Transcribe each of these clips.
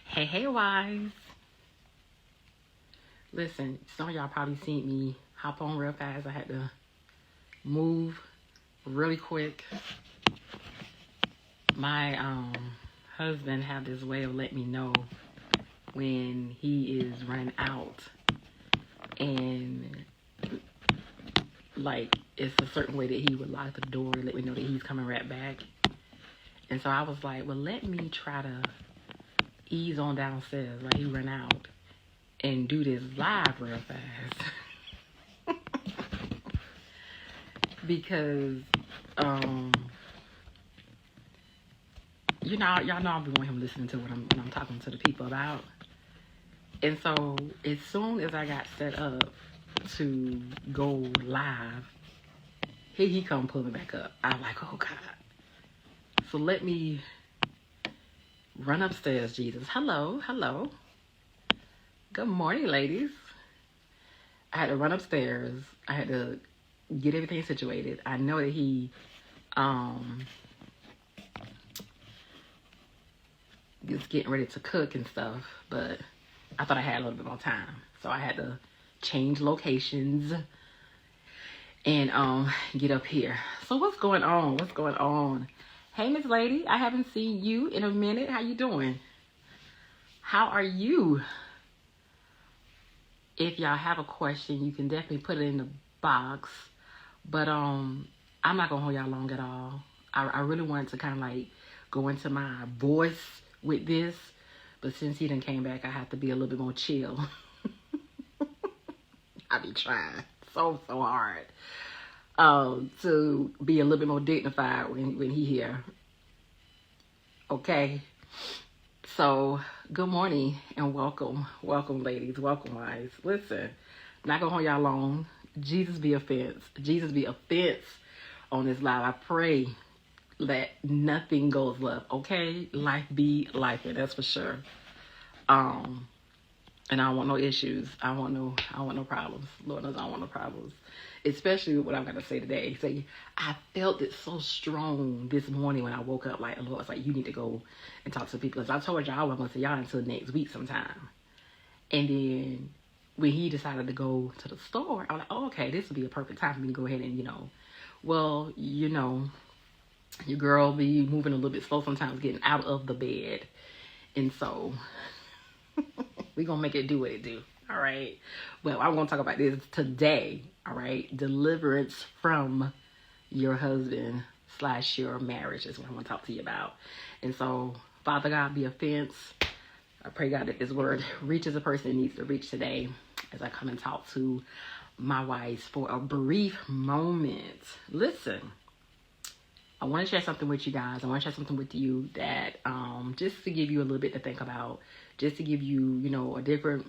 Hey, wise. Listen, some of y'all probably seen me hop on real fast. I had to move really quick. My husband have this way of letting me know when he is running out, and like it's a certain way that he would lock the door and let me know that he's coming right back. And so I was like, well, let me try to ease on downstairs while he run out and do this live real fast. Because y'all know I'll be wanting him listening to what I'm talking to the people about. And so as soon as I got set up to go live, here he come pulling back up. I'm like, oh God. So let me run upstairs, Jesus. Hello. Good morning, ladies. I had to run upstairs. I had to get everything situated. I know that he is getting ready to cook and stuff, but I thought I had a little bit more time. So I had to change locations and get up here. So what's going on? Hey, Miss Lady, I haven't seen you in a minute. How you doing? How are you? If y'all have a question, you can definitely put it in the box. But I'm not gonna hold y'all long at all. I really wanted to kind of like go into my voice with this, but since he done came back, I have to be a little bit more chill. I be trying so hard to be a little bit more dignified when he here. Okay. So, good morning and welcome, ladies, welcome, wives. Listen, not gonna hold y'all long. Jesus be offense on this live. I pray that nothing goes left. Okay, life be life, that's for sure. And I don't want no issues. I want no problems. Lord knows I don't want no problems. Especially with what I'm gonna say today. So I felt it so strong this morning when I woke up. Like the Lord was like, you need to go and talk to people. As I told y'all, I wasn't gonna see y'all until next week sometime. And then when he decided to go to the store, I was like, oh, okay, this would be a perfect time for me to go ahead and, your girl be moving a little bit slow sometimes getting out of the bed. And so we're going to make it do what it do. All right. Well, I'm going to talk about this today. All right. Deliverance from your husband / your marriage is what I'm going to talk to you about. And so, Father God, be offense. I pray, God, that this word reaches a person it needs to reach today as I come and talk to my wife for a brief moment. Listen, I want to share something with you guys. I want to share something with you that just to give you a little bit to think about, just to give you, a different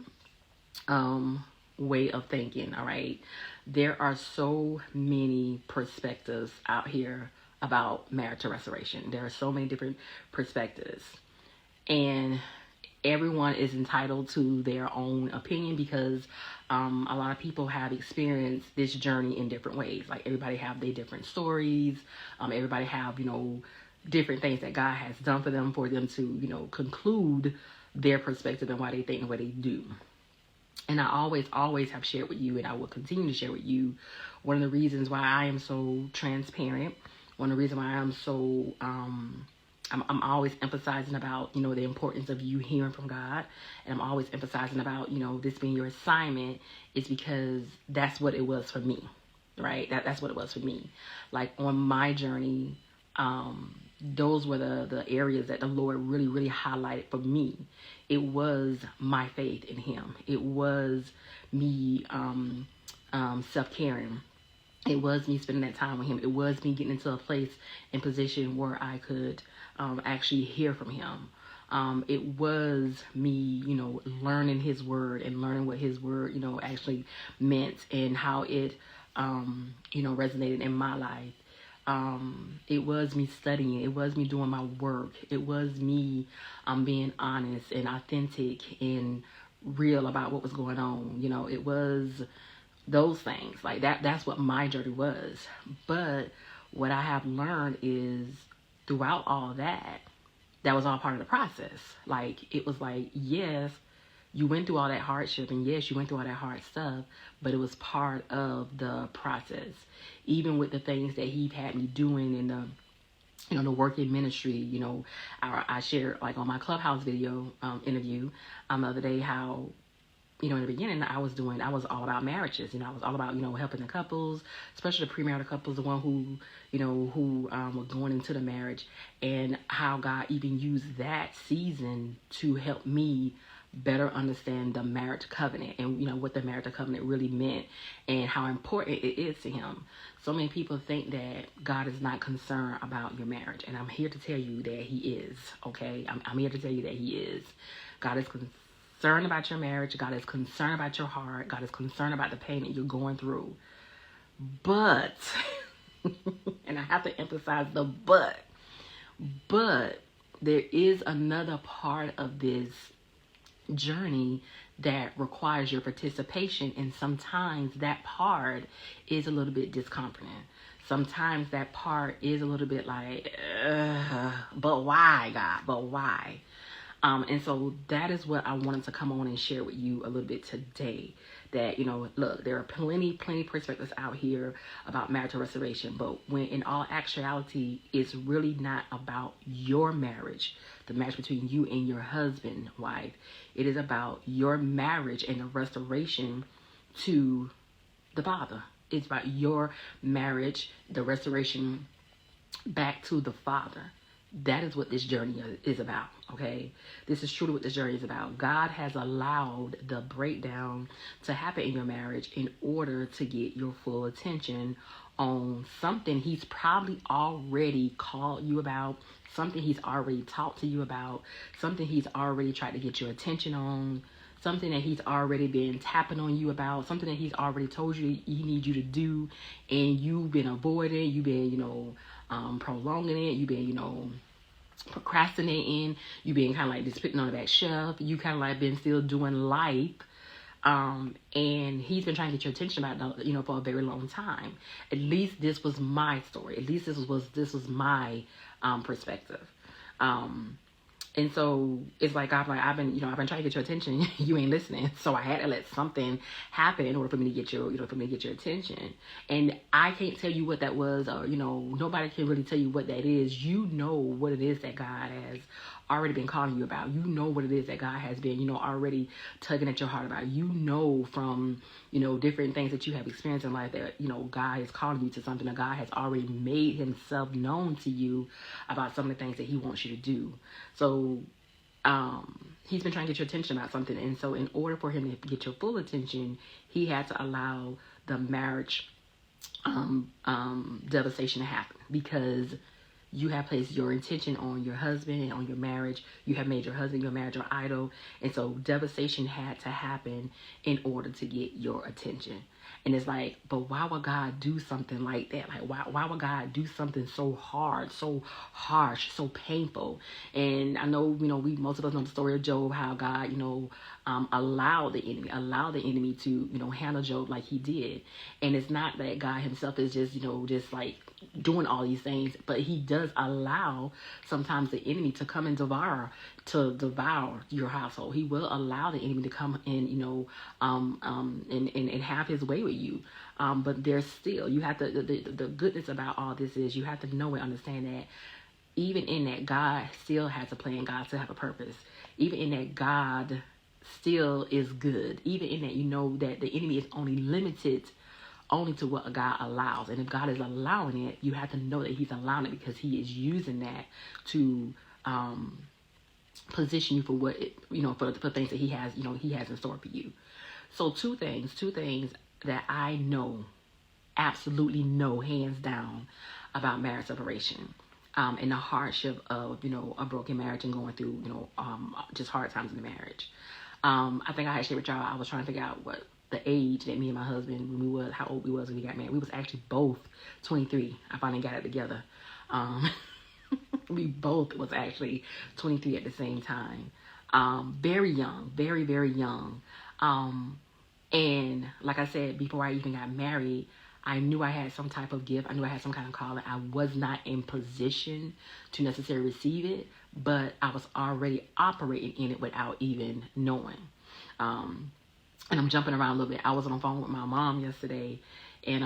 way of thinking, all right? There are so many perspectives out here about marital restoration. There are so many different perspectives. And everyone is entitled to their own opinion because a lot of people have experienced this journey in different ways. Like everybody have their different stories. Everybody have, different things that God has done for them to, conclude their perspective and why they think the way they do. And I always have shared with you, and I will continue to share with you, one of the reasons why I am so transparent, one of the reasons why I'm so I'm always emphasizing about, the importance of you hearing from God. And I'm always emphasizing about, this being your assignment is because that's what it was for me, right? That's what it was for me. Like on my journey, those were the areas that the Lord really, really highlighted for me. It was my faith in him. It was me self-caring. It was me spending that time with him. It was me getting into a place and position where I could actually hear from him. It was me, learning his word and learning what his word, actually meant and how it, resonated in my life. It was me studying. It was me doing my work. It was me being honest and authentic and real about what was going on. It was those things. Like that's what my journey was. But what I have learned is throughout all that, that was all part of the process. Like, it was like, yes, you went through all that hardship, and yes, you went through all that hard stuff, but it was part of the process. Even with the things that he had me doing in the, the work in ministry, I shared, like, on my Clubhouse video interview the other day, how, in the beginning, I was all about marriages. I was all about, helping the couples, especially the premarital couples, the one who, were going into the marriage, and how God even used that season to help me better understand the marriage covenant, and, what the marriage covenant really meant, and how important it is to him. So many people think that God is not concerned about your marriage, and I'm here to tell you that he is, okay? I'm here to tell you that he is. God is concerned about your marriage. God is concerned about your heart. God is concerned about the pain that you're going through. But, and I have to emphasize the but there is another part of this journey that requires your participation, and sometimes that part is a little bit discomforting. Sometimes that part is a little bit like, but why, God? But why? And so that is what I wanted to come on and share with you a little bit today. That, look, there are plenty perspectives out here about marital restoration, but when in all actuality, it's really not about your marriage, the marriage between you and your husband, wife. It is about your marriage and the restoration to the Father. It's about your marriage, the restoration back to the Father. That is what this journey is about, okay? This is truly what this journey is about. God has allowed the breakdown to happen in your marriage in order to get your full attention on something he's probably already called you about, something he's already talked to you about, something he's already tried to get your attention on, something that he's already been tapping on you about, something that he's already told you he needs you to do, and you've been avoiding, you've been, prolonging it, you've been, procrastinating, you've been kind of like just putting on the back shelf, you kind of like been still doing life, and he's been trying to get your attention about, for a very long time. At least this was my story. At least this was my perspective. And so it's like, I've been trying to get your attention. You ain't listening. So I had to let something happen in order for me to get your, attention. And I can't tell you what that was, or, nobody can really tell you what that is. You know what it is that God has already been calling you about. You know what it is that God has been, already tugging at your heart about. You know from, different things that you have experienced in life that, God is calling you to something, that God has already made himself known to you about some of the things that he wants you to do. So he's been trying to get your attention about something. And so in order for him to get your full attention, he had to allow the marriage devastation to happen, because you have placed your intention on your husband and on your marriage. You have made your husband, your marriage, your idol. And so devastation had to happen in order to get your attention. And it's like, but why would God do something like that? Like, why would God do something so hard, so harsh, so painful? And I know, most of us know the story of Job, how God, allowed the enemy to, handle Job like he did. And it's not that God himself is just like doing all these things, but he does allow sometimes the enemy to come and devour your household. He will allow the enemy to come and and have his way with you. But there's still, you have to, the goodness about all this is you have to know and understand that even in that, God still has a plan. God still have a purpose. Even in that, God still is good. Even in that, that the enemy is only limited only to what God allows. And if God is allowing it, you have to know that he's allowing it because he is using that to position you for what for things that he has in store for you. So two things that I know, absolutely know, hands down, about marriage separation, and the hardship of a broken marriage and going through just hard times in the marriage. I think I had shared with y'all, I was trying to figure out what the age that me and my husband, how old we was when we got married. We was actually both 23. I finally got it together. We both was actually 23 at the same time. Very young, very, very young. And like I said, before I even got married, I knew I had some type of gift. I knew I had some kind of calling. I was not in position to necessarily receive it, but I was already operating in it without even knowing. And I'm jumping around a little bit. I was on the phone with my mom yesterday, and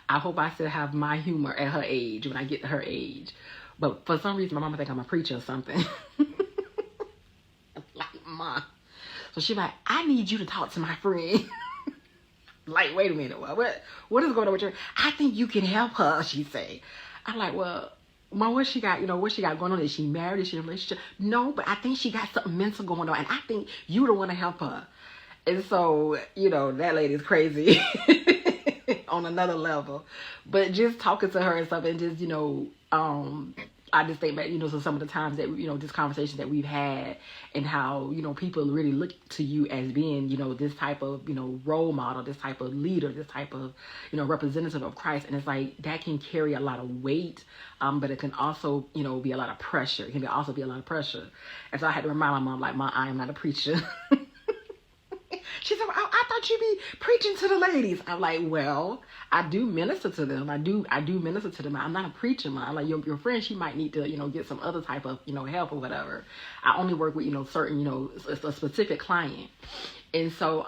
I hope I still have my humor at her age when I get to her age. But for some reason, my mama think I'm a preacher or something. Like, Mom. So she's like, I need you to talk to my friend. Like, wait a minute. What is going on with her? I think you can help her, she say. I'm like, well, Mom, what she got, what she got going on? Is she married? Is she in a relationship? No, but I think she got something mental going on, and I think you don't want to help her. And so, that lady's crazy on another level. But just talking to her and stuff, and just, I just think back, so some of the times that, this conversation that we've had, and how, people really look to you as being, this type of, role model, this type of leader, this type of, representative of Christ. And it's like, that can carry a lot of weight, but it can also, be a lot of pressure. It can also be a lot of pressure. And so I had to remind my mom, like, Mom, I am not a preacher. She said, well, I thought you'd be preaching to the ladies. I'm like, well, I do minister to them. I do minister to them. I'm not a preacher, Mom. I'm like, your friend, she might need to, get some other type of, help or whatever. I only work with, certain, a specific client. And so,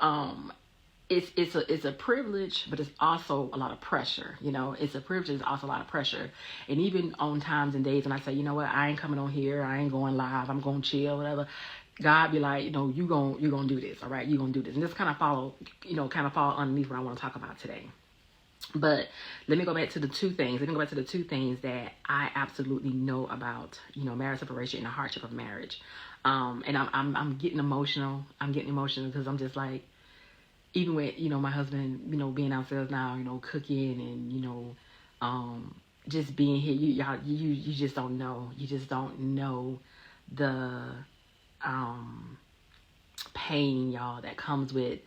it's a privilege, but it's also a lot of pressure. It's a privilege, it's also a lot of pressure. And even on times and days when I say, you know what, I ain't coming on here, I ain't going live, I'm going to chill, whatever. God be like, you gonna do this, all right? You gonna do this. And this kind of fall underneath what I want to talk about today. But let me go back to the two things. That I absolutely know about, marriage separation and the hardship of marriage. And I'm getting emotional. Because I'm just like, even with, my husband, being downstairs now, cooking and, just being here, you just don't know. You just don't know the pain, y'all, that comes with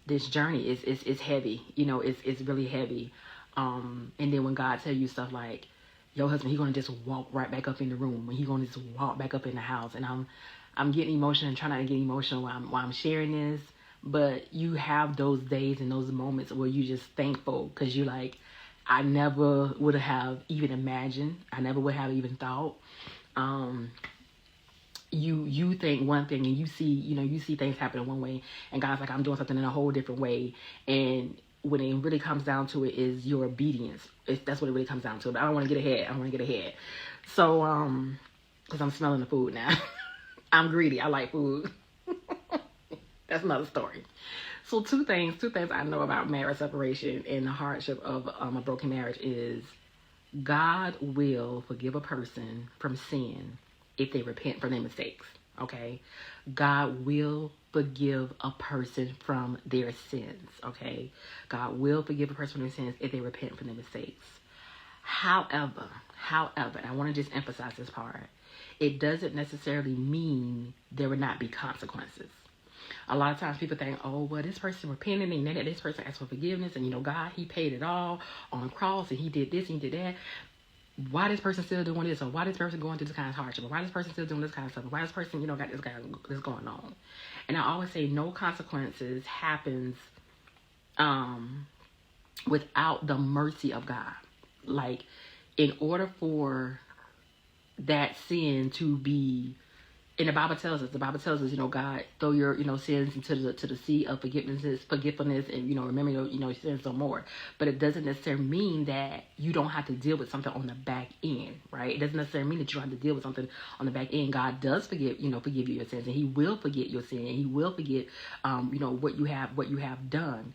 this journey. It's heavy, it's really heavy. And then when God tell you stuff like, your husband, he's gonna just walk right back up in the room, and he's gonna just walk back up in the house, and I'm getting emotional and trying not to get emotional while I'm sharing this. But you have those days and those moments where you just thankful, because you like, I never would have even imagined, I never would have even thought. You think one thing, and you see things happen in one way, and God's like, I'm doing something in a whole different way. And when it really comes down to it, is your obedience. That's what it really comes down to. But I don't want to get ahead. So, because I'm smelling the food now. I'm greedy. I like food. That's another story. So two things I know about marriage separation and the hardship of a broken marriage is, God will forgive a person from sin if they repent from their mistakes, okay? God will forgive a person from their sins, okay? God will forgive a person from their sins if they repent from their mistakes. However, and I want to just emphasize this part, it doesn't necessarily mean there will not be consequences. A lot of times people think, oh, well, this person repented, and this person asked for forgiveness, and God, he paid it all on the cross, and he did this, and he did that. Why this person still doing this, or why this person going through this kind of hardship, or why this person still doing this kind of stuff, or why this person, got this going on. And I always say no consequences happens without the mercy of God. Like, in order for that sin to be, and the Bible tells us, God, throw your, sins into the sea of forgiveness, and, remember your sins no more. But it doesn't necessarily mean that you don't have to deal with something on the back end, right? It doesn't necessarily mean that you don't have to deal with something on the back end. God does forgive you your sins, and he will forget your sin, and he will forget, what you have done.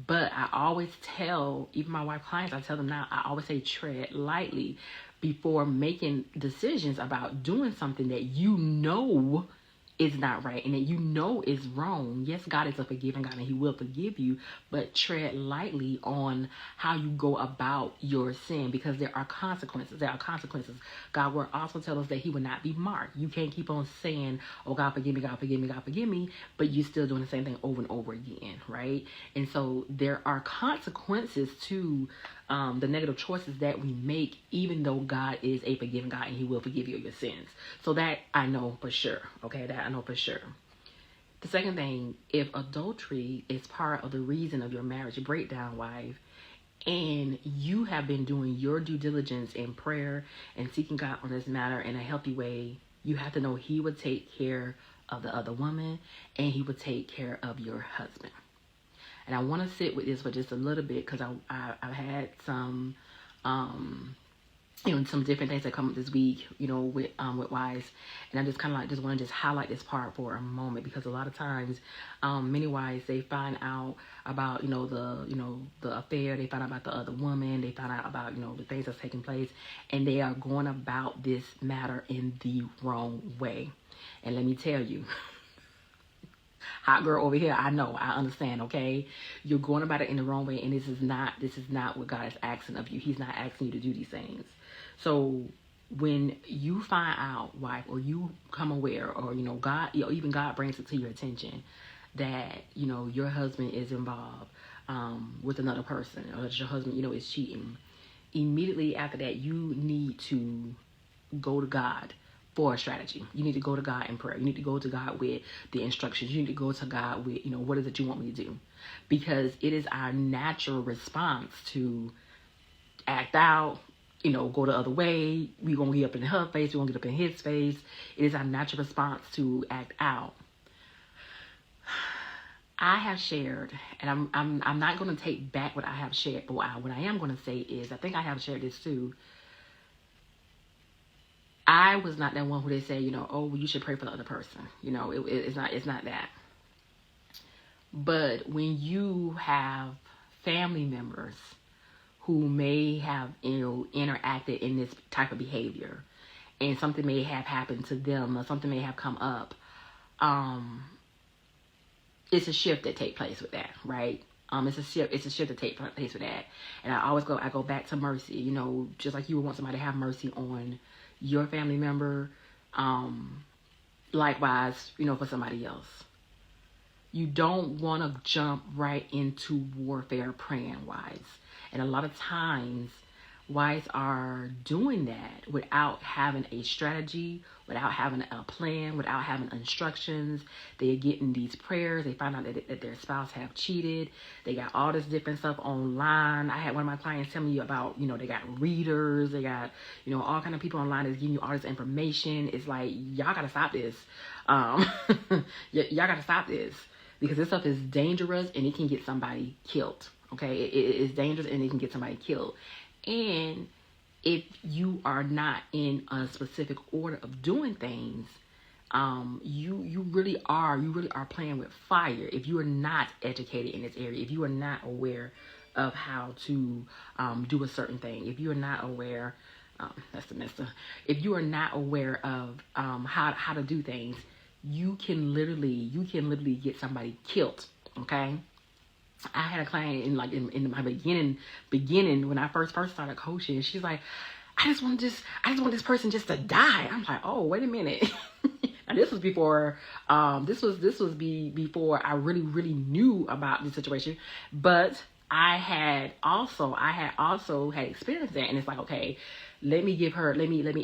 But I always tell, even my wife clients, I tell them now, I always say tread lightly before making decisions about doing something that is not right and that is wrong. Yes, God is a forgiving God, and he will forgive you, but tread lightly on how you go about your sin, because there are consequences. God will also tell us that he will not be marked. You can't keep on saying, oh, God forgive me, God forgive me, God forgive me, but you're still doing the same thing over and over again, right? And so there are consequences to the negative choices that we make, even though God is a forgiving God and he will forgive you your sins. So that I know for sure. Okay, that I know for sure. The second thing, if adultery is part of the reason of your marriage breakdown, wife, and you have been doing your due diligence in prayer and seeking God on this matter in a healthy way, you have to know He would take care of the other woman and He would take care of your husband. And I want to sit with this for just a little bit because I've had some some different things that come up this week, with wives, and I just kind of just want to just highlight this part for a moment, because a lot of times, many wives, they find out about the affair, they find out about the other woman, they find out about the things that's taking place, and they are going about this matter in the wrong way. And let me tell you, hot girl over here, I know, I understand, okay? You're going about it in the wrong way, and this is not what God is asking of you. He's not asking you to do these things. So when you find out, wife, or you come aware, or God, even God brings it to your attention that your husband is involved with another person, or that your husband is cheating, immediately after that you need to go to God for a strategy. You need to go to God in prayer. You need to go to God with the instructions. You need to go to God with what is it you want me to do, because it is our natural response to act out, go the other way. We're going to get up in her face. We're going to get up in his face. It is our natural response to act out. I have shared, and I'm not going to take back what I have shared, but what I am going to say is, I think I have shared this too. I was not that one who they say, oh, well, you should pray for the other person. It's not that. But when you have family members who may have, interacted in this type of behavior, and something may have happened to them, or something may have come up, it's a shift that takes place with that, right? It's a shift that takes place with that. And I go back to mercy, just like you would want somebody to have mercy on your family member, likewise, for somebody else. You don't want to jump right into warfare praying, wives. And a lot of times, wives are doing that without having a strategy, without having a plan, without having instructions. They're getting these prayers. They find out that their spouse have cheated. They got all this different stuff online. I had one of my clients tell me about, they got readers. They got, all kind of people online that's giving you all this information. It's like, y'all got to stop this. Y'all got to stop this, because this stuff is dangerous and it can get somebody killed. Okay, it is dangerous and it can get somebody killed. And if you are not in a specific order of doing things, you really are playing with fire if you are not educated in this area, if you are not aware of how to do a certain thing, if you are not aware, that's the mister, if you are not aware of how to do things, you can literally get somebody killed. Okay. I had a client in my beginning when I first started coaching. She's like, I just want this person just to die. I'm like, oh, wait a minute. And this was before before I really knew about the situation. But I had also had experienced that, and it's like, okay, let me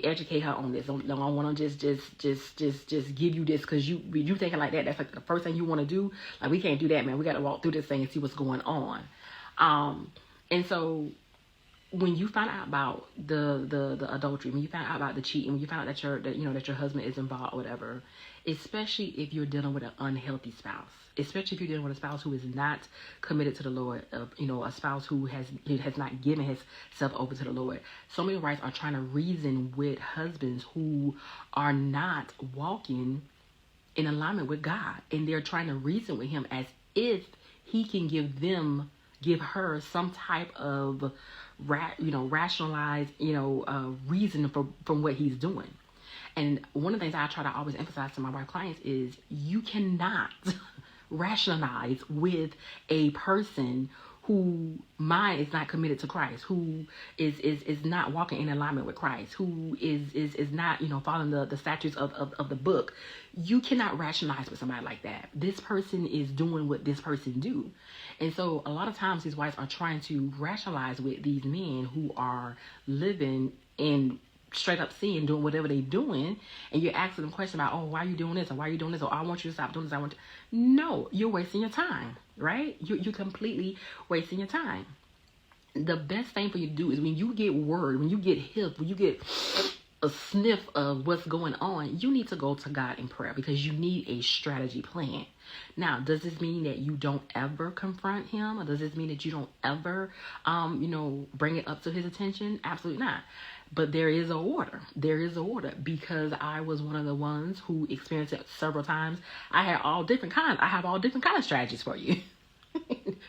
educate her on this. Don't want to just give you this because you thinking like that. That's like the first thing you want to do. Like, we can't do that, man. We got to walk through this thing and see what's going on. And so when you find out about the adultery, when you find out about the cheating, when you find out that your husband is involved or whatever, especially if you're dealing with an unhealthy spouse, especially if you're dealing with a spouse who is not committed to the Lord, a spouse who has not given himself over to the Lord. So many wives are trying to reason with husbands who are not walking in alignment with God, and they're trying to reason with him as if he can give her some type of rationalized reason from what he's doing. And one of the things I try to always emphasize to my wife clients is you cannot rationalize with a person who mind is not committed to Christ, who is not walking in alignment with Christ, who is not following the statutes of the book. You cannot rationalize with somebody like that. This person is doing what this person do. And so a lot of times these wives are trying to rationalize with these men who are living in straight up sin, doing whatever they're doing, and you're asking them questions about, oh, why are you doing this, or why are you doing this, or I want you to stop doing this, I want you. No, you're wasting your time, right? You're completely wasting your time. The best thing for you to do is when you get word, when you get hip, when you get a sniff of what's going on, you need to go to God in prayer, because you need a strategy plan. Now, does this mean that you don't ever confront him, or does this mean that you don't ever, bring it up to his attention? Absolutely not. But there is an order. There is an order, because I was one of the ones who experienced it several times. I have all different kinds of strategies for you.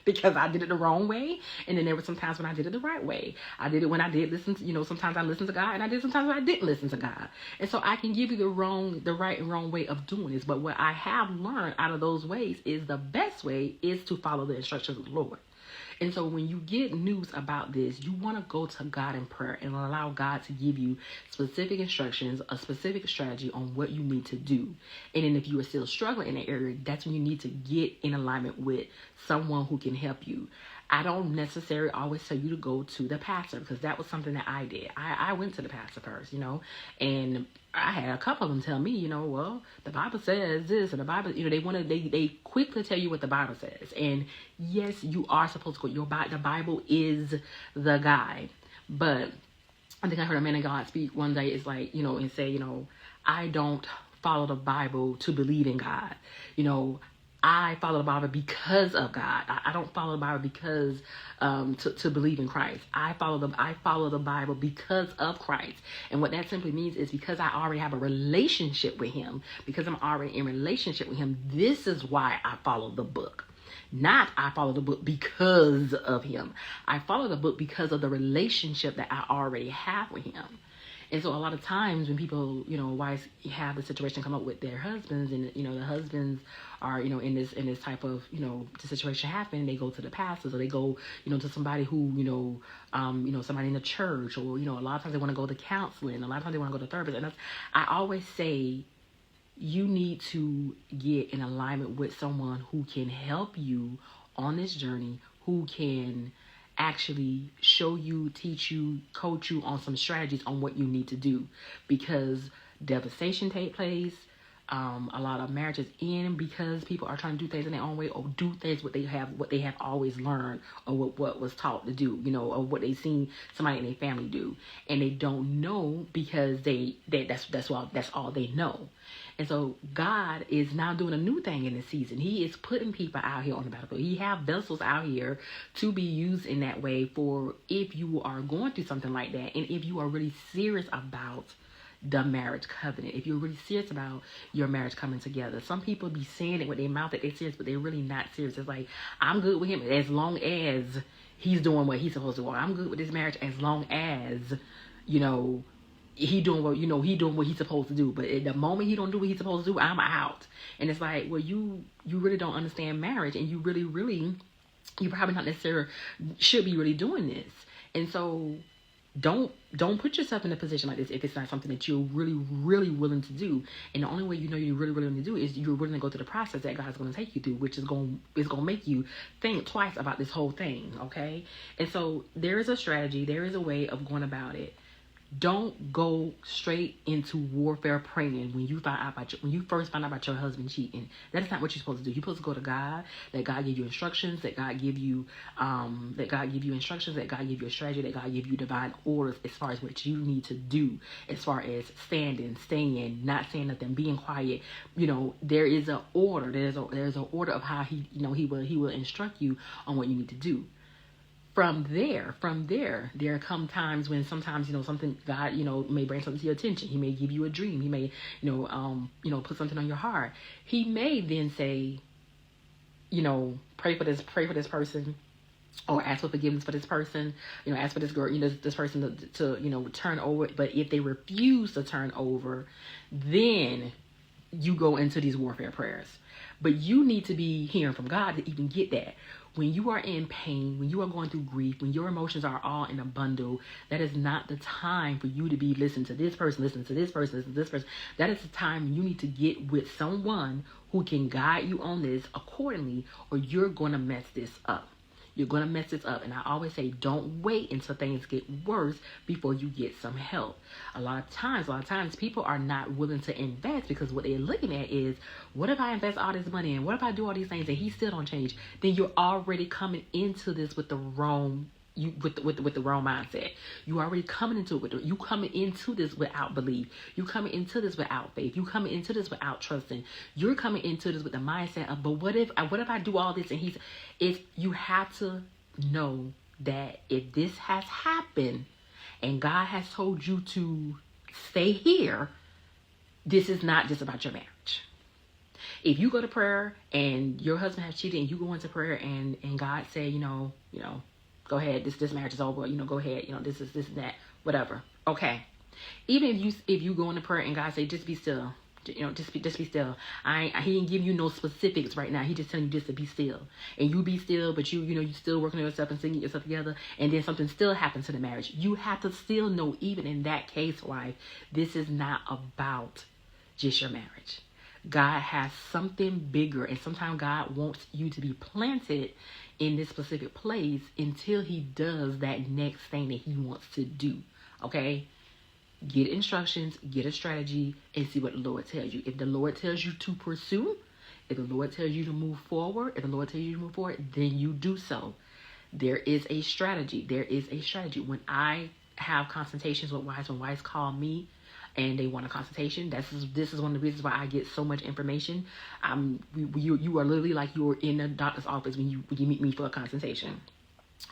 Because I did it the wrong way, and then there were some times when I did it the right way. I did it when I did listen to, sometimes I listened to God, and I did sometimes when I didn't listen to God. And so I can give you the right and wrong way of doing this. But what I have learned out of those ways is the best way is to follow the instructions of the Lord. And so when you get news about this, you want to go to God in prayer and allow God to give you specific instructions, a specific strategy on what you need to do. And then if you are still struggling in that area, that's when you need to get in alignment with someone who can help you. I don't necessarily always tell you to go to the pastor, because that was something that I did. I went to the pastor first, and I had a couple of them tell me, well, the Bible says this, and the Bible, they quickly tell you what the Bible says. And yes, you are supposed to go. The Bible is the guide. But I think I heard a man of God speak one day. It's like, and say, I don't follow the Bible to believe in God. I follow the Bible because of God. I don't follow the Bible because to believe in Christ. I follow the Bible because of Christ. And what that simply means is because I already have a relationship with him, because I'm already in relationship with him, this is why I follow the book. Not I follow the book because of him. I follow the book because of the relationship that I already have with him. And so a lot of times when people, wives have the situation come up with their husbands, and, the husbands are, in this type of, the situation happen, they go to the pastors, or they go, to somebody who, somebody in the church, or, a lot of times they want to go to counseling. A lot of times they want to go to therapist. And I always say, you need to get in alignment with someone who can help you on this journey, who can actually show you, teach you, coach you on some strategies on what you need to do, because devastation take place. A lot of marriages end because people are trying to do things in their own way, or do things what they have always learned, or what was taught to do, or what they seen somebody in their family do, and they don't know because that's all they know. And so God is now doing a new thing in this season. He is putting people out here on the battlefield. He have vessels out here to be used in that way for if you are going through something like that, and if you are really serious about the marriage covenant, if you're really serious about your marriage coming together. Some people be saying it with their mouth that they're serious, but they're really not serious. It's like, I'm good with him as long as he's doing what he's supposed to do. I'm good with this marriage as long as, he doing what he's supposed to do. But at the moment he don't do what he's supposed to do, I'm out. And it's like, well, you really don't understand marriage, and you really, you probably not necessarily should be really doing this. And so don't put yourself in a position like this if it's not something that you're really, really willing to do. And the only way you're really willing to do is you're willing to go through the process that God's going to take you through, which is going to make you think twice about this whole thing, okay? And so there is a strategy, there is a way of going about it. Don't go straight into warfare praying when you first find out about your husband cheating. That is not what you're supposed to do. You're supposed to go to God, that God give you instructions, that God give you instructions, that God give you a strategy, that God give you divine orders as far as what you need to do, as far as standing, staying, not saying nothing, being quiet. There is an order. There's an order of how he will instruct you on what you need to do. From there, there come times when sometimes, something, God, may bring something to your attention. He may give you a dream. He may, put something on your heart. He may then say, pray for this person, or ask for forgiveness for this person, ask for this girl, this person to turn over. But if they refuse to turn over, then you go into these warfare prayers. But you need to be hearing from God to even get that. When you are in pain, when you are going through grief, when your emotions are all in a bundle, that is not the time for you to be listening to this person, listening to this person, listening to this person. That is the time you need to get with someone who can guide you on this accordingly, or you're going to mess this up. You're going to mess this up. And I always say, don't wait until things get worse before you get some help. A lot of times people are not willing to invest because what they're looking at is, what if I invest all this money and what if I do all these things and he still don't change? Then you're already coming into this with the wrong with the wrong mindset. You already coming into it you coming into this without belief. You coming into this without faith. You coming into this without trusting. You're coming into this with the mindset of, but what if I do all this and you have to know that if this has happened and God has told you to stay here, this is not just about your marriage. If you go to prayer and your husband has cheated and you go into prayer and God say, go ahead, this marriage is over, go ahead, this and that, whatever. Okay. Even if you go into prayer and God say, just be still, just be still. He ain't give you no specifics right now. He just telling you just to be still. And you be still, but you still working on yourself and singing yourself together, and then something still happens to the marriage. You have to still know, even in that case, wife, this is not about just your marriage. God has something bigger, and sometimes God wants you to be planted in this specific place until he does that next thing that he wants to do. Okay? Get instructions, get a strategy, and see what the Lord tells you. If the Lord tells you to pursue, if the Lord tells you to move forward, then you do so. There is a strategy. When I have consultations with wives, when wives call me and they want a consultation, this is one of the reasons why I get so much information. You are literally like you're in a doctor's office when you meet me for a consultation.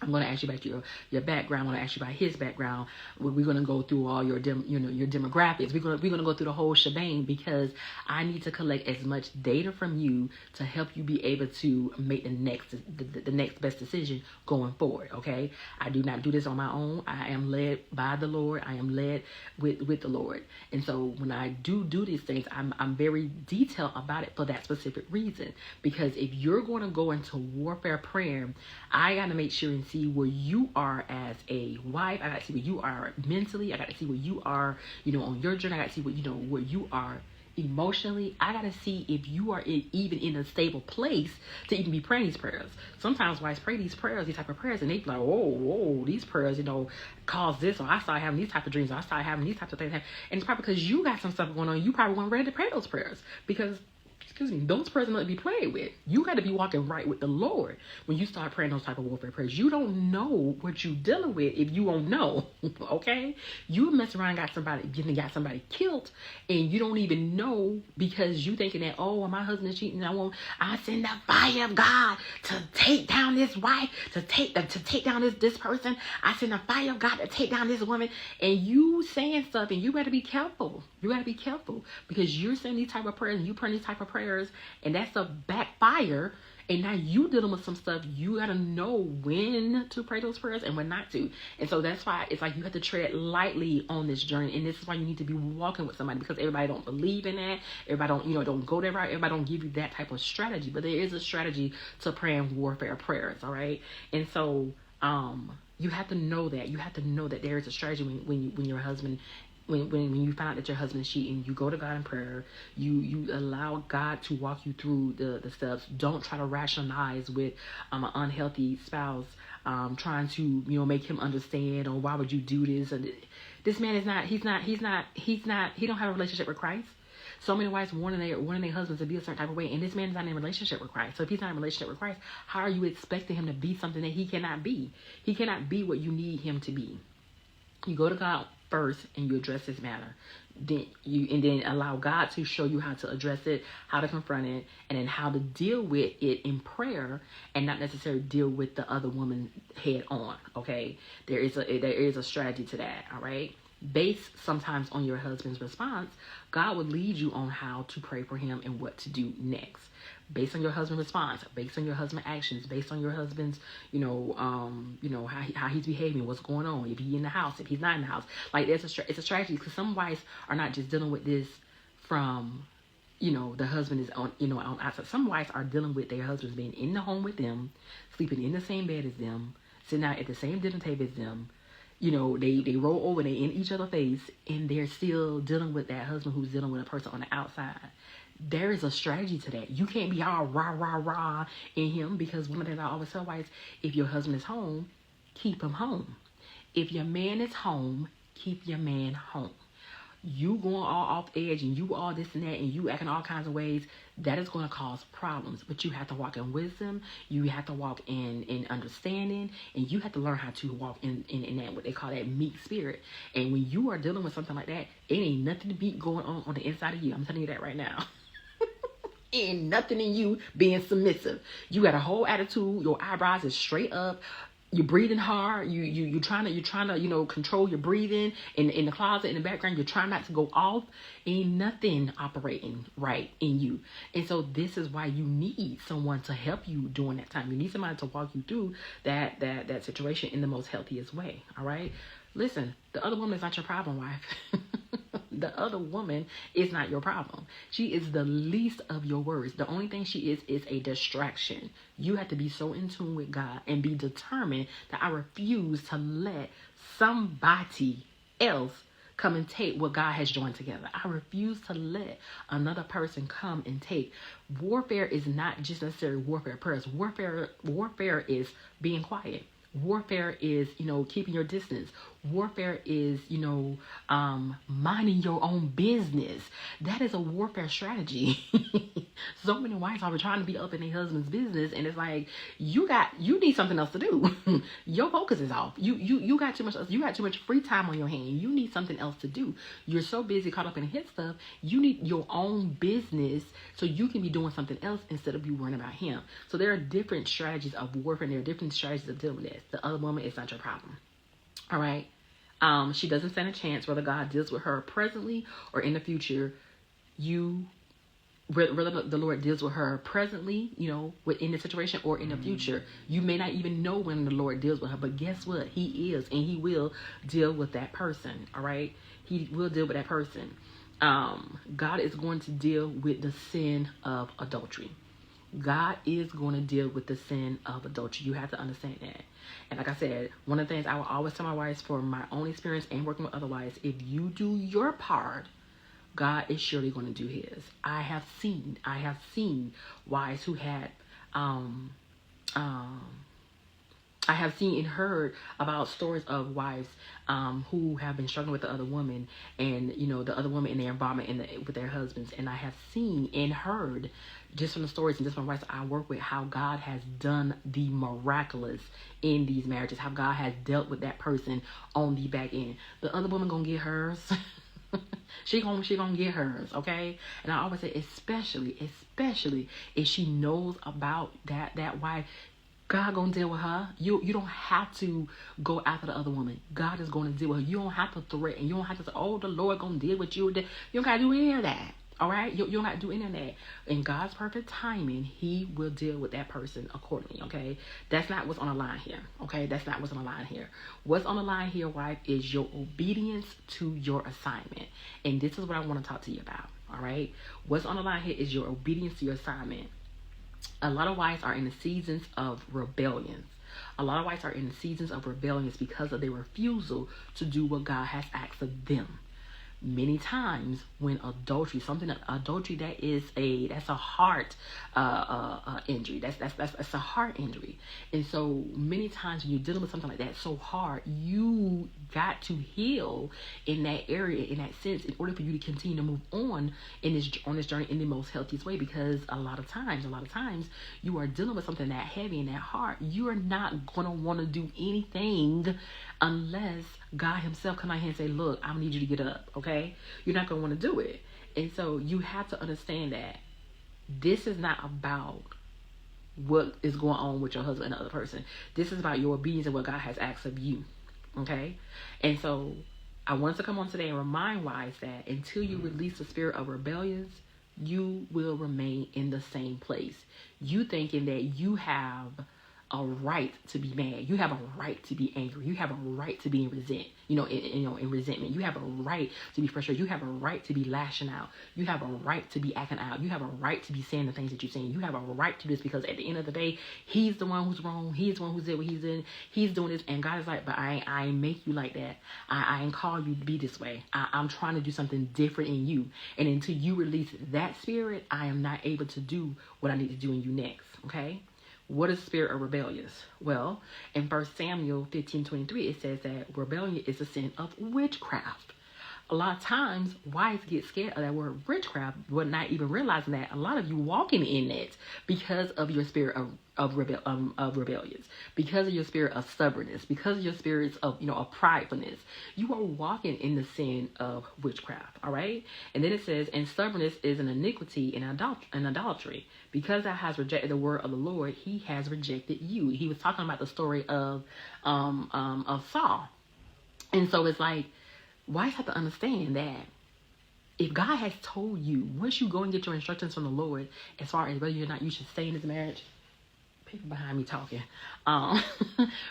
I'm going to ask you about your background. I'm going to ask you about his background. We're going to go through all your demographics. We're going to go through the whole shebang, because I need to collect as much data from you to help you be able to make the next best decision going forward. Okay, I do not do this on my own. I am led by the Lord. I am led with the Lord. And so when I do these things, I'm very detailed about it for that specific reason. Because if you're going to go into warfare prayer, I got to make sure and see where you are as a wife. I got to see where you are mentally. I got to see where you are, on your journey. I got to see where you are emotionally. I got to see if you are even in a stable place to even be praying these prayers. Sometimes wives pray these type of prayers, and they be like, whoa, these prayers, cause this, or I started having these type of dreams, or I started having these types of things. And it's probably because you got some stuff going on. You probably weren't ready to pray those prayers, because those prayers are not to be played with. You got to be walking right with the Lord when you start praying those type of warfare prayers. You don't know what you're dealing with if you don't know. Okay? You mess around got somebody killed, and you don't even know, because you thinking that, well, my husband is cheating. I send the fire of God to take down this wife, to take down this person. I send the fire of God to take down this woman. And you saying stuff, and you better be careful. You got to be careful, because you're saying these type of prayers and you praying these type of prayers, and that's a backfire, and now you dealing with some stuff. You got to know when to pray those prayers and when not to. And so that's why it's like you have to tread lightly on this journey, and this is why you need to be walking with somebody, because everybody don't believe in that. Everybody don't go that route. Everybody don't give you that type of strategy, but there is a strategy to praying warfare prayers. All right. And so you have to know that there is a strategy when your husband, when you find out that your husband is cheating, you go to God in prayer. You allow God to walk you through the steps. Don't try to rationalize with an unhealthy spouse, trying to make him understand, or why would you do this? And this man is not. He don't have a relationship with Christ. So many wives wanting their husbands to be a certain type of way, and this man is not in a relationship with Christ. So if he's not in a relationship with Christ, how are you expecting him to be something that he cannot be? He cannot be what you need him to be. You go to God first and you address this matter. Then allow God to show you how to address it, how to confront it, and then how to deal with it in prayer, and not necessarily deal with the other woman head on. Okay, there is a strategy to that. All right. Based sometimes on your husband's response, God will lead you on how to pray for him and what to do next. Based on your husband's response, based on your husband's actions, based on your husband's, how he's behaving, what's going on, if he's in the house, if he's not in the house. Like it's a strategy, because some wives are not just dealing with this from, the husband is on outside. Some wives are dealing with their husbands being in the home with them, sleeping in the same bed as them, sitting out at the same dinner table as them, they roll over, they in each other's face, and they're still dealing with that husband who's dealing with a person on the outside. There is a strategy to that. You can't be all rah, rah, rah in him, because one of the things I always tell wives, if your husband is home, keep him home. If your man is home, keep your man home. You going all off edge and you all this and that and you acting all kinds of ways, that is going to cause problems. But you have to walk in wisdom. You have to walk in understanding, and you have to learn how to walk in that, what they call that meek spirit. And when you are dealing with something like that, it ain't nothing to be going on the inside of you. I'm telling you that right now. Ain't nothing in you being submissive. You got a whole attitude. Your eyebrows is straight up. You're breathing hard. You're trying to control your breathing in the closet in the background. You're trying not to go off. Ain't nothing operating right in you. And so this is why you need someone to help you during that time. You need somebody to walk you through that situation in the most healthiest way. All right. Listen, the other woman is not your problem, wife. The other woman is not your problem. She is the least of your worries. The only thing she is a distraction. You have to be so in tune with God and be determined that I refuse to let somebody else come and take what God has joined together. I refuse to let another person come and take. Warfare is not just necessarily warfare prayers. Warfare is being quiet. Warfare is, keeping your distance. Warfare is, minding your own business. That is a warfare strategy. So many wives are trying to be up in their husband's business, and it's like you need something else to do. Your focus is off. You got too much free time on your hand. You need something else to do. You're so busy caught up in his stuff. You need your own business so you can be doing something else instead of you worrying about him. So there are different strategies of warfare, and there are different strategies of dealing with this. The other woman is not your problem. All right. She doesn't stand a chance whether God deals with her presently or in the future. Whether the Lord deals with her presently, within the situation, or in the future. You may not even know when the Lord deals with her, but guess what? He is, and he will deal with that person. All right. He will deal with that person. God is going to deal with the sin of adultery. God is going to deal with the sin of adultery. You have to understand that. And like I said, one of the things I will always tell my wives, for my own experience and working with other wives, if you do your part, God is surely going to do his. I have seen wives who had, I have seen and heard about stories of wives who have been struggling with the other woman, and the other woman in their involvement with their husbands. And I have seen and heard, just from the stories and just from wives I work with, how God has done the miraculous in these marriages, how God has dealt with that person on the back end. The other woman gonna get hers. she gonna get hers, okay? And I always say, especially if she knows about that wife, God gonna deal with her. You don't have to go after the other woman. God is gonna deal with her. You don't have to threaten. You don't have to say, oh, the Lord gonna deal with you. You don't gotta do any of that. All right? You don't have to do any of that. In God's perfect timing, he will deal with that person accordingly, okay? That's not what's on the line here, okay? That's not what's on the line here. What's on the line here, wife, is your obedience to your assignment. And this is what I want to talk to you about, all right? What's on the line here is your obedience to your assignment. A lot of wives are in the seasons of rebellion. A lot of wives are in the seasons of rebellion because of their refusal to do what God has asked of them. Many times when adultery, that's a heart injury. That's a heart injury. And so many times when you're dealing with something like that so hard, you got to heal in that area, in that sense, in order for you to continue to move on on this journey in the most healthiest way. Because a lot of times you are dealing with something that heavy and that hard. You are not gonna want to do anything unless God himself come out here and say, look, I need you to get up, okay? You're not going to want to do it. And so you have to understand that this is not about what is going on with your husband and the other person. This is about your obedience and what God has asked of you, okay? And so I wanted to come on today and remind wives that until you release the spirit of rebellion, you will remain in the same place. You thinking that you have a right to be mad. You have a right to be angry. You have a right to be in in resentment. You have a right to be frustrated. You have a right to be lashing out. You have a right to be acting out. You have a right to be saying the things that you're saying. You have a right to this, because at the end of the day, he's the one who's wrong. He's the one who's in what he's in. He's doing this, and God is like, but I ain't make you like that. I ain't call you to be this way. I'm trying to do something different in you. And until you release that spirit, I am not able to do what I need to do in you next. Okay? What is the spirit of rebellious? Well, in 1 Samuel 15:23, it says that rebellion is a sin of witchcraft. A lot of times, wives get scared of that word witchcraft, but not even realizing that a lot of you walking in it because of your spirit of rebellious, because of your spirit of stubbornness, because of your spirits of of pridefulness. You are walking in the sin of witchcraft. All right, and then it says, and stubbornness is an iniquity and idolatry. Because thou hast rejected the word of the Lord, he has rejected you. He was talking about the story of Saul, and so it's like, wives have to understand that if God has told you, once you go and get your instructions from the Lord, as far as whether or not you should stay in this marriage, people behind me talking,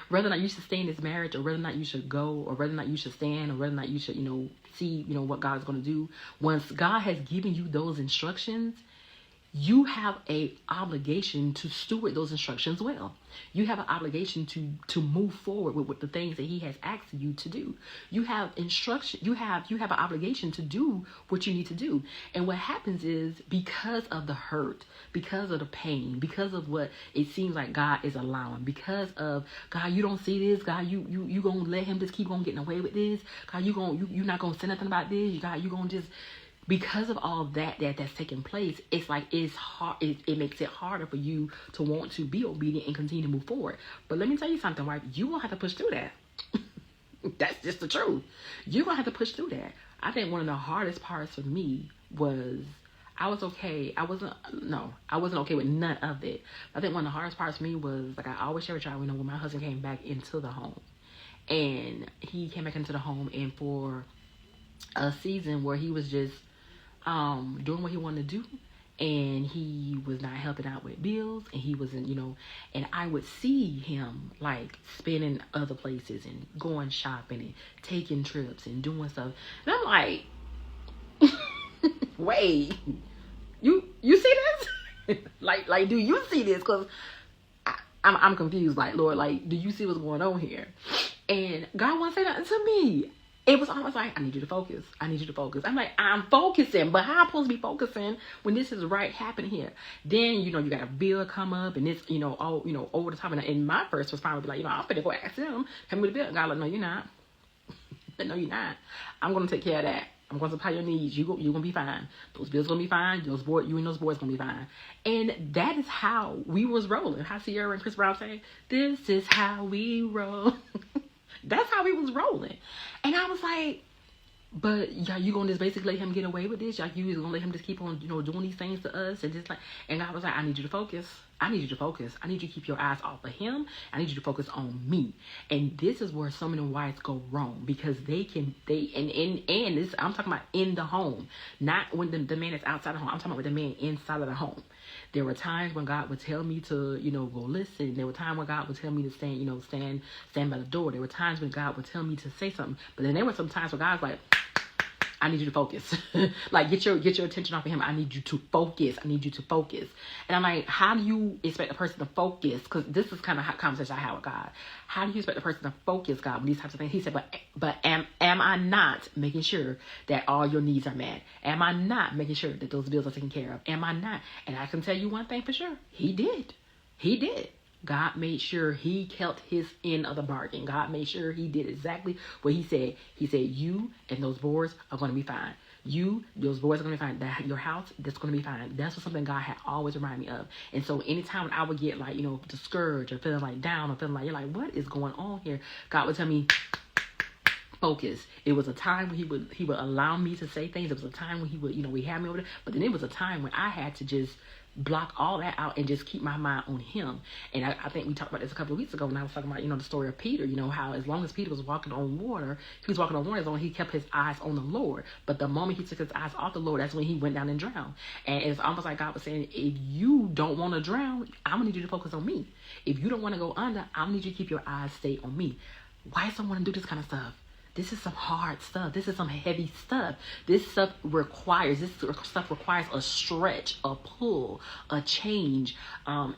whether or not you should stay in this marriage, or whether or not you should go, or whether or not you should stand, or whether or not you should, see, what God is going to do. Once God has given you those instructions, you have a obligation to steward those instructions well. You have an obligation to move forward with the things that he has asked you to do. You have instruction. You have an obligation to do what you need to do. And what happens is, because of the hurt, because of the pain, because of what it seems like God is allowing, because of, God, you don't see this, God, you gonna let him just keep on getting away with this, God, you're not gonna say nothing about this, God, you gonna just. Because of all that's taking place, it's like it's hard. It makes it harder for you to want to be obedient and continue to move forward. But let me tell you something, right? You won't have to push through that. That's just the truth. You're gonna have to push through that. I think one of the hardest parts for me was, I was okay. I wasn't okay with none of it. I think one of the hardest parts for me was, like I always share with y'all, when my husband came back into the home, and he came back into the home, and for a season where he was just doing what he wanted to do, and he was not helping out with bills, and he wasn't, and I would see him like spending other places and going shopping and taking trips and doing stuff, and I'm like, wait, you see this? like, do you see this? Because I'm confused. Like, Lord, like, do you see what's going on here? And God won't say nothing to me. It was almost like, I need you to focus. I need you to focus. I'm like, I'm focusing, but how am I supposed to be focusing when this is right happening here? Then, you got a bill come up, and it's, all, over the top. And my first response would be like, I'm finna go ask him, hand me the bill. And God like, no, you're not. No, you're not. I'm going to take care of that. I'm going to supply your needs. You're going to be fine. Those bills going to be fine. You and those boys going to be fine. And that is how we was rolling. How Sierra and Chris Brown say, this is how we roll. That's how we was rolling. And I was like, but y'all, you gonna just basically let him get away with this? Y'all, you just gonna let him just keep on, doing these things to us? And just like, and I was like, I need you to focus. I need you to focus. I need you to keep your eyes off of him. I need you to focus on me. And this is where so many wives go wrong, because and this, I'm talking about in the home, not when the man is outside the home. I'm talking about with the man inside of the home. There were times when God would tell me to, go listen. There were times when God would tell me to stand by the door. There were times when God would tell me to say something. But then there were some times where God was like, I need you to focus. Like, get your attention off of him. I need you to focus. I need you to focus. And I'm like, how do you expect a person to focus? Because this is kind of how conversation I have with God. How do you expect a person to focus, God, when these types of things? He said, but am I not making sure that all your needs are met? Am I not making sure that those bills are taken care of? Am I not? And I can tell you one thing for sure. He did. He did. God made sure he kept his end of the bargain. God made sure he did exactly what he said. He said, you and those boys are going to be fine. Those boys are going to be fine. Your house, that's going to be fine. That's what something God had always reminded me of. And so anytime I would get like, discouraged or feeling like down or feeling like, you're like, what is going on here? God would tell me, focus. It was a time when he would allow me to say things. It was a time when he would, we had me over there. But then it was a time when I had to just block all that out and just keep my mind on him. And I think we talked about this a couple of weeks ago when I was talking about, the story of Peter, how as long as Peter was walking on water, as long as he kept his eyes on the Lord. But the moment he took his eyes off the Lord, that's when he went down and drowned. And it's almost like God was saying, if you don't want to drown, I'm going to need you to focus on me. If you don't want to go under, I'm going to need you to keep your eyes stay on me. Why does someone do this kind of stuff? This is some hard stuff. This is some heavy stuff. This stuff requires a stretch, a pull, a change.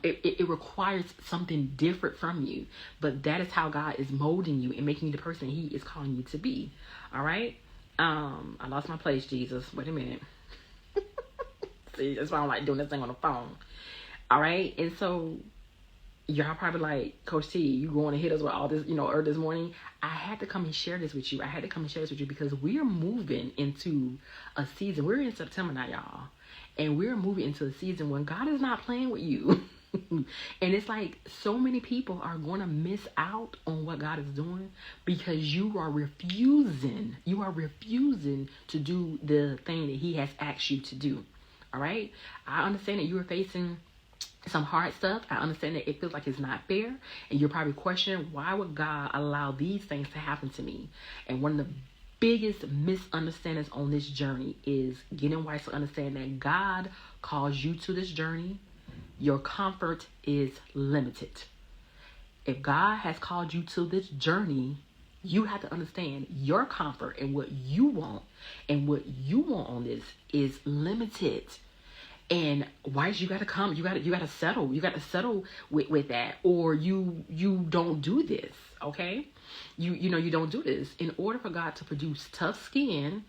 It requires something different from you. But that is how God is molding you and making you the person he is calling you to be. All right? I lost my place, Jesus. Wait a minute. See, that's why I don't like doing this thing on the phone. All right? And so y'all probably like, Coach T, you going to hit us with all this, early this morning. I had to come and share this with you. Because we're moving into a season. We're in September now, y'all. And we're moving into a season when God is not playing with you. And it's like so many people are going to miss out on what God is doing because you are refusing. You are refusing to do the thing that he has asked you to do. All right? I understand that you are facing some hard stuff. I understand that it feels like it's not fair, and you're probably questioning, why would God allow these things to happen to me? And one of the biggest misunderstandings on this journey is getting wise to understand that God calls you to this journey. Your comfort is limited. If God has called you to this journey, you have to understand your comfort and what you want on this is limited. And why you got to come? You got to settle. You got to settle with that, or you don't do this. Okay, you don't do this. In order for God to produce tough skin,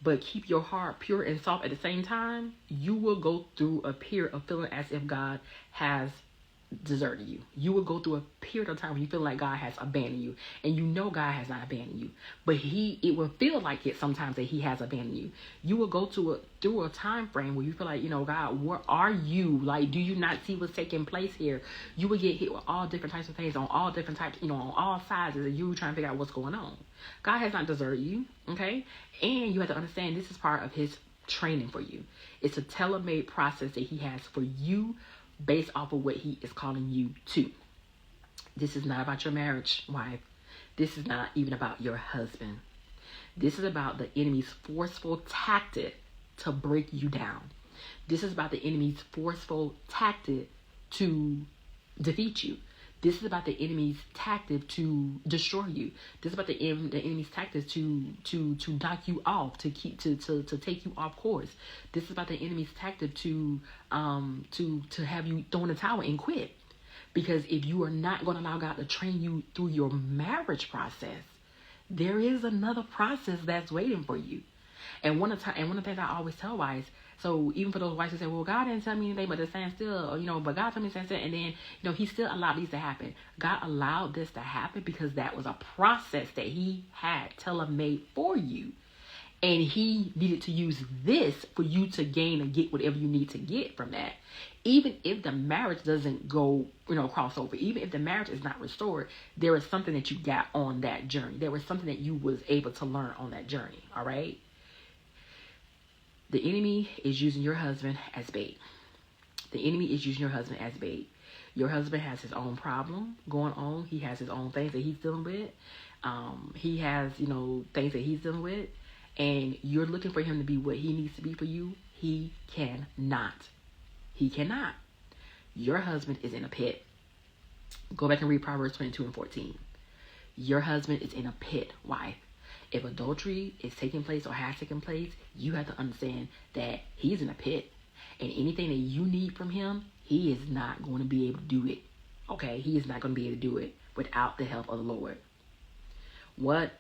but keep your heart pure and soft at the same time, you will go through a period of feeling as if God has deserted you. You will go through a period of time where you feel like God has abandoned you, and God has not abandoned you, but it will feel like it sometimes that he has abandoned you. You will go through a time frame where you feel like, God, where are you? Like, do you not see what's taking place here? You will get hit with all different types of things on all different types, on all sizes, and you trying to figure out what's going on. God has not deserted you, okay? And you have to understand this is part of his training for you. It's a tailor-made process that he has for you based off of what he is calling you to. This is not about your marriage, wife. This is not even about your husband. This is about the enemy's forceful tactic to break you down. This is about the enemy's forceful tactic to defeat you. This is about the enemy's tactic to destroy you. This is about the enemy's tactics to knock you off, to take you off course. This is about the enemy's tactic to have you throw in the towel and quit. Because if you are not going to allow God to train you through your marriage process, there is another process that's waiting for you. And one of the things I always tell wives, so even for those wives who say, well, God didn't tell me anything but to stand still, or, but God told me to stand still, and then, he still allowed these to happen. God allowed this to happen because that was a process that he had tailor-made for you. And he needed to use this for you to gain and get whatever you need to get from that. Even if the marriage doesn't go, cross over, even if the marriage is not restored, there is something that you got on that journey. There was something that you was able to learn on that journey, all right? The enemy is using your husband as bait. The enemy is using your husband as bait. Your husband has his own problem going on. He has his own things that he's dealing with. He has, things that he's dealing with. And you're looking for him to be what he needs to be for you. He cannot. He cannot. Your husband is in a pit. Go back and read Proverbs 22 and 14. Your husband is in a pit. Why? If adultery is taking place or has taken place, you have to understand that he's in a pit. And anything that you need from him, he is not going to be able to do it. Okay? He is not going to be able to do it without the help of the Lord. One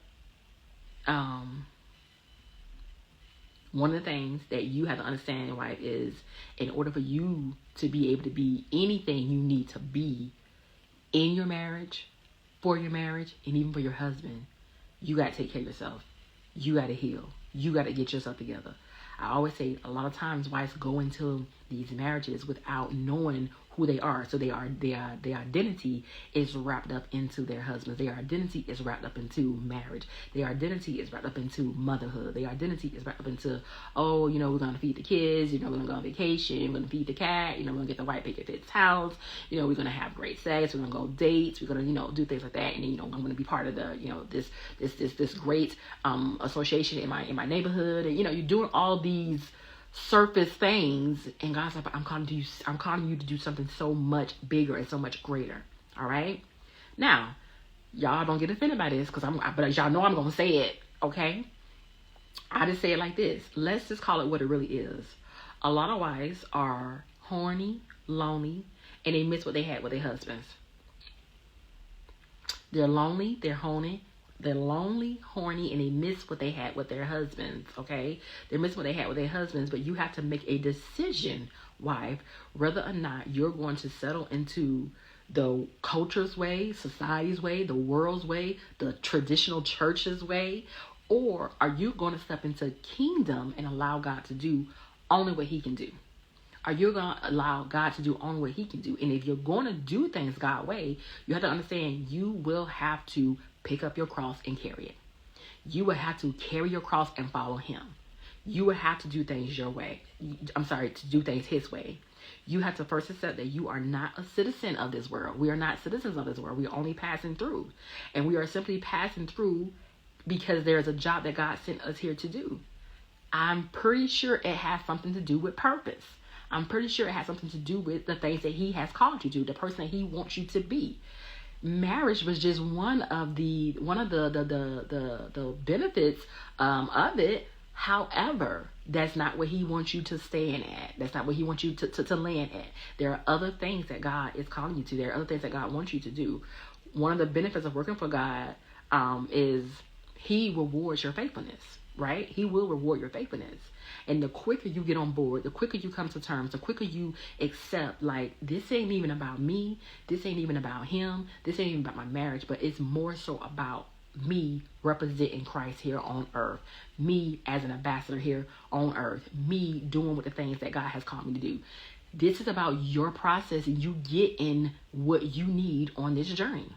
of the things that you have to understand, wife, is in order for you to be able to be anything you need to be in your marriage, for your marriage, and even for your husband, you got to take care of yourself. You got to heal. You got to get yourself together. I always say a lot of times wives go into these marriages without knowing who they are. So their identity is wrapped up into their husbands. Their identity is wrapped up into marriage. Their identity is wrapped up into motherhood. Their identity is wrapped up into, oh, we're going to feed the kids. We're going to go on vacation. We're going to feed the cat. We're going to get the white picket fence house. We're going to have great sex. We're going to go dates. We're going to, do things like that. And then, I'm going to be part of the, this great association in my neighborhood. And, you're doing all these surface things, and God's like, I'm calling you to do something so much bigger and so much greater. All right. Now, y'all don't get offended by this, but y'all know I'm gonna say it. Okay. I just say it like this. Let's just call it what it really is. A lot of wives are horny, lonely, and they miss what they had with their husbands. They're lonely, they're horny, and they miss what they had with their husbands, okay? They miss what they had with their husbands, but you have to make a decision, wife, whether or not you're going to settle into the culture's way, society's way, the world's way, the traditional church's way, or are you going to step into kingdom and allow God to do only what he can do? Are you going to allow God to do only what he can do? And if you're going to do things God's way, you have to understand you will have to pick up your cross and carry it. You will have to carry your cross and follow him. You will have to do things your way. To do things his way. You have to first accept that you are not a citizen of this world. We are not citizens of this world. We are only passing through. And we are simply passing through because there's a job that God sent us here to do. I'm pretty sure it has something to do with purpose. I'm pretty sure it has something to do with the things that he has called you to, the person that he wants you to be. Marriage was just one of the benefits of it. However, that's not what he wants you to stand at. That's not what he wants you to land at. There are other things that God is calling you to. There are other things that God wants you to do. One of the benefits of working for God is he rewards your faithfulness, right? He will reward your faithfulness. And the quicker you get on board, the quicker you come to terms, the quicker you accept, like, this ain't even about me. This ain't even about him. This ain't even about my marriage, but it's more so about me representing Christ here on earth. Me as an ambassador here on earth. Me doing what the things that God has called me to do. This is about your process and you getting what you need on this journey.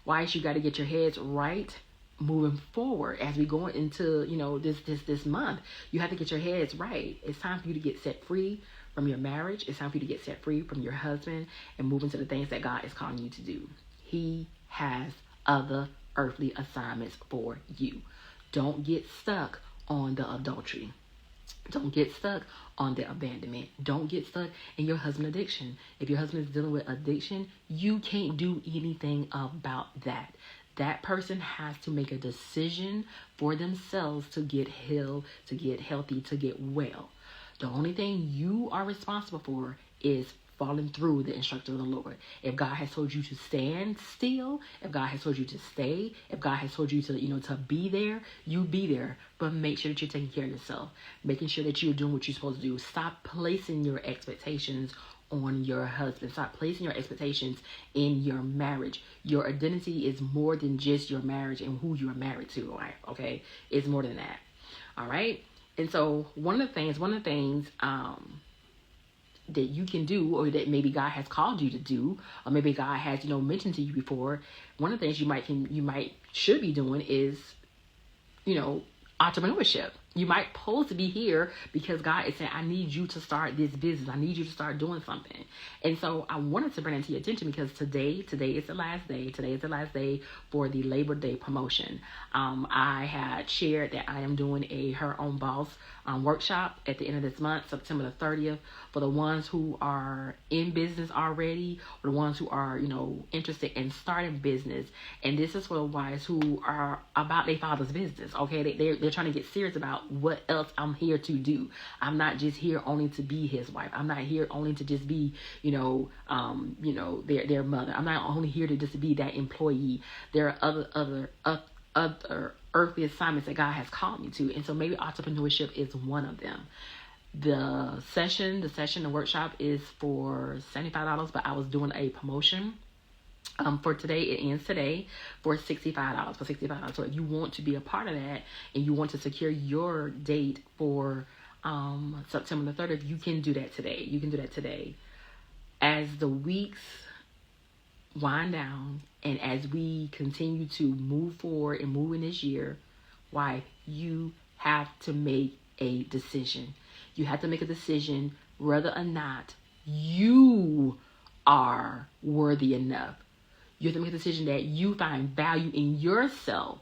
Why? You got to get your heads right moving forward as we go into, this month. You have to get your heads right. It's time for you to get set free from your marriage. It's time for you to get set free from your husband and move into the things that God is calling you to do. He has other earthly assignments for you. Don't get stuck on the adultery. Don't get stuck on the abandonment. Don't get stuck in your husband addiction. If your husband is dealing with addiction, you can't do anything about that. That person has to make a decision for themselves to get healed, to get healthy, to get well. The only thing you are responsible for is following through the instruction of the Lord. If God has told you to stand still, if God has told you to stay, if God has told you to, to be there, you be there. But make sure that you're taking care of yourself, making sure that you're doing what you're supposed to do. Stop placing your expectations on your husband. Stop placing your expectations in your marriage. Your identity is more than just your marriage and who you are married to, right? Okay? It's more than that. All right? And so one of the things that you can do, or that maybe God has called you to do, or maybe God has, mentioned to you before, one of the things you should be doing is, entrepreneurship. You might supposed to be here because God is saying, I need you to start this business. I need you to start doing something. And so I wanted to bring it to your attention because today is the last day. Today is the last day for the Labor Day promotion. I had shared that I am doing a Her Own Boss workshop at the end of this month, September the 30th, for the ones who are in business already, or the ones who are, interested in starting business. And this is for the wives who are about their father's business. Okay, they're trying to get serious about what else I'm here to do. I'm not just here only to be his wife. I'm not here only to just be, their mother. I'm not only here to just be that employee. There are other earthly assignments that God has called me to. And so maybe entrepreneurship is one of them. The workshop is for $75, but I was doing a promotion for today. It ends today for $65. So if you want to be a part of that and you want to secure your date for September the 30th, you can do that today. As the weeks wind down and as we continue to move forward and move in this year, why you have to make a decision. You have to make a decision whether or not you are worthy enough. You have to make a decision that you find value in yourself,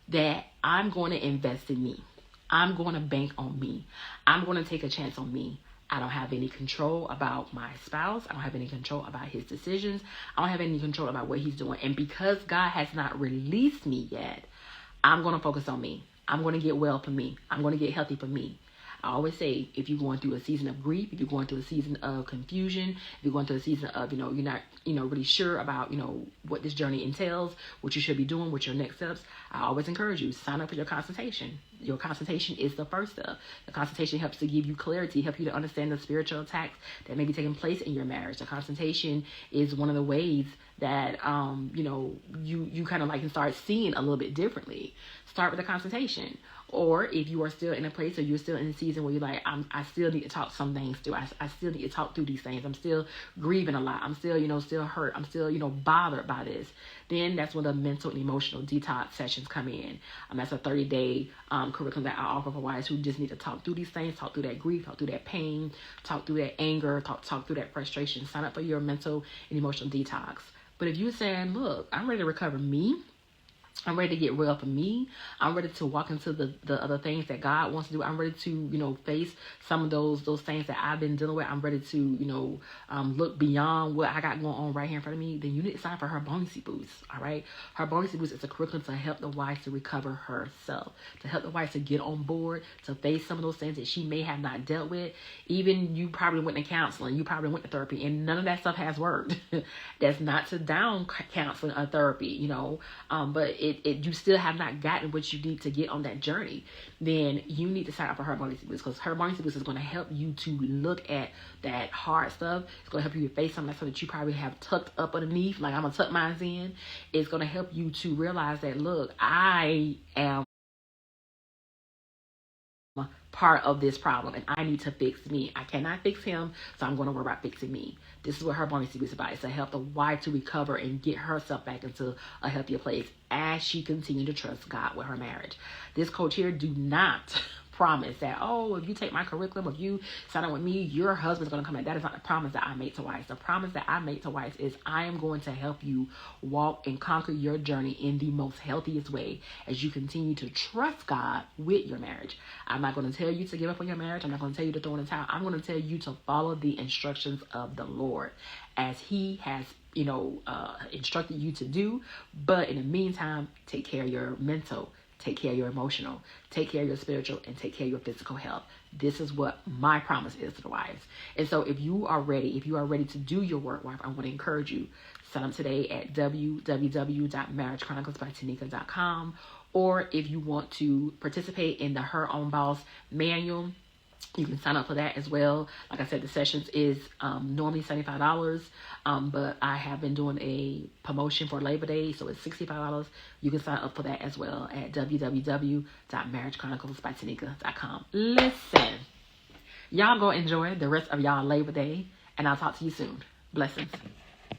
that I'm going to invest in me. I'm going to bank on me. I'm going to take a chance on me. I don't have any control about my spouse. I don't have any control about his decisions. I don't have any control about what he's doing. And because God has not released me yet, I'm going to focus on me. I'm going to get well for me. I'm going to get healthy for me. I always say, if you're going through a season of grief, if you're going through a season of confusion, if you're going through a season of, you're not, really sure about, what this journey entails, what you should be doing, what your next steps, I always encourage you, sign up for your consultation. Your consultation is the first step. The consultation helps to give you clarity, help you to understand the spiritual attacks that may be taking place in your marriage. The consultation is one of the ways that, you kind of can start seeing a little bit differently. Start with a consultation. Or if you are still in a place or you're still in a season where you're like, I still need to talk some things through. I still need to talk through these things. I'm still grieving a lot. I'm still, still hurt. I'm still, bothered by this. Then that's when the mental and emotional detox sessions come in. That's a 30-day curriculum that I offer for wives who just need to talk through these things, talk through that grief, talk through that pain, talk through that anger, talk through that frustration. Sign up for your mental and emotional detox. But if you're saying, look, I'm ready to recover me, I'm ready to get well for me, I'm ready to walk into the other things that God wants to do, I'm ready to, face some of those things that I've been dealing with, I'm ready to, look beyond what I got going on right here in front of me, then you need to sign up for her Bonus Boost, all right? Her Bonus Boost is a curriculum to help the wife to recover herself, to help the wife to get on board, to face some of those things that she may have not dealt with. Even you probably went to counseling, you probably went to therapy, and none of that stuff has worked. That's not to down counseling or therapy, but you still have not gotten what you need to get on that journey, then you need to sign up for her Bonus Boost, because her Bonus Boost is going to help you to look at that hard stuff. It's going to help you to face some of that stuff that you probably have tucked up underneath, like I'm going to tuck mine in. It's going to help you to realize that, look, I am part of this problem and I need to fix me. I cannot fix him, so I'm going to worry about fixing me. This is what her Bonus is about. It's to help the wife to recover and get herself back into a healthier place as she continues to trust God with her marriage. This coach here do not promise that, if you take my curriculum, if you sign up with me, your husband's going to come in. That is not the promise that I make to wives. The promise that I make to wives is I am going to help you walk and conquer your journey in the most healthiest way as you continue to trust God with your marriage. I'm not going to tell you to give up on your marriage. I'm not going to tell you to throw in the towel. I'm going to tell you to follow the instructions of the Lord as he has instructed you to do. But in the meantime, take care of your mental, take care of your emotional, take care of your spiritual, and take care of your physical health. This is what my promise is to the wives. And so if you are ready to do your work, wife, I want to encourage you, sign up today at www.marriagechroniclesbytanika.com. Or if you want to participate in the Her Own Boss manual, you can sign up for that as well. Like I said, the sessions is normally $75, but I have been doing a promotion for Labor Day, so it's $65. You can sign up for that as well at www.marriagechroniclesbytanika.com. Listen, y'all go enjoy the rest of y'all Labor Day, and I'll talk to you soon. Blessings.